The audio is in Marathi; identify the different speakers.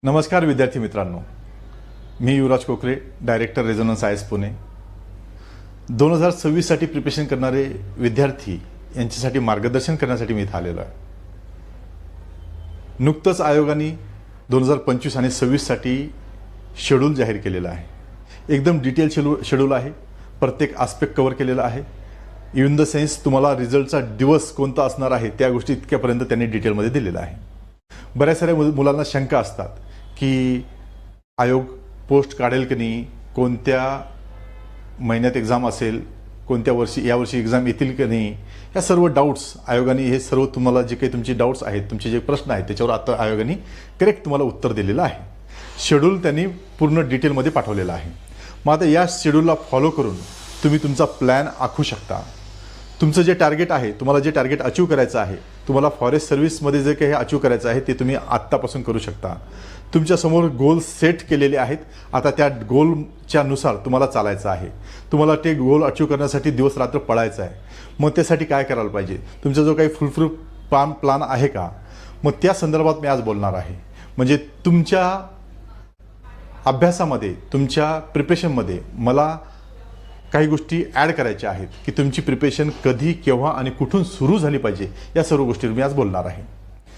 Speaker 1: नमस्कार विद्यार्थी मित्रांनो, मी युवराज कोकरे, director resonance I S Pune. 2026 साठी प्रिपरेशन करणारे विद्यार्थी यांच्यासाठी मार्गदर्शन करण्यासाठी मी इथे आलेलो आहे. नुकतंच आयोगाने 2025 आणि 26 साठी शेड्यूल जाहीर केलेलं आहे. एकदम डिटेल शेड्यूल आहे. प्रत्येक आस्पेक्ट कव्हर केलेला आहे. इन द सेन्स तुम्हाला रिझल्टचा दिवस कोणता असणार आहे त्या गोष्टी इतक्यापर्यंत त्यांनी डिटेलमध्ये दिलेला आहे. बऱ्याच साऱ्या मुलांना शंका असतात की आयोग पोस्ट काढेल की नाही, कोणत्या महिन्यात एक्झाम असेल, कोणत्या वर्षी यावर्षी एक्झाम येतील की नाही, या सर्व डाऊट्स आयोगाने हे सर्व तुम्हाला जे काही तुमचे डाऊट्स आहेत, तुमचे जे प्रश्न आहेत त्याच्यावर आता आयोगाने करेक्ट तुम्हाला उत्तर दिलेलं आहे. शेड्यूल त्यांनी पूर्ण डिटेलमध्ये पाठवलेलं आहे. मग आता या शेड्यूलला फॉलो करून तुम्ही तुमचा प्लॅन आखू शकता. तुमचं जे टार्गेट आहे, तुम्हाला जे टार्गेट अचीव करायचं आहे, तुम्हाला फॉरेस्ट सर्व्हिसमध्ये जे काही अचीव करायचं आहे ते तुम्ही आत्तापासून करू शकता. तुमच्यासमोर गोल सेट केलेले आहेत. आता त्या गोलच्या नुसार तुम्हाला चालायचं आहे. तुम्हाला ते गोल अचीव करण्यासाठी दिवस रात्र पळायचं आहे. मग त्यासाठी काय करायला पाहिजे, तुमचा जो काही फुलप्रूफ प्लॅन आहे का, मग त्या संदर्भात मी आज बोलणार आहे. म्हणजे तुमच्या अभ्यासामध्ये, तुमच्या प्रिपरेशनमध्ये मला काही गोष्टी ॲड करायच्या आहेत की तुमची प्रिपरेशन कधी, केव्हा आणि कुठून सुरू झाली पाहिजे, या सर्व गोष्टीवर मी आज बोलणार आहे.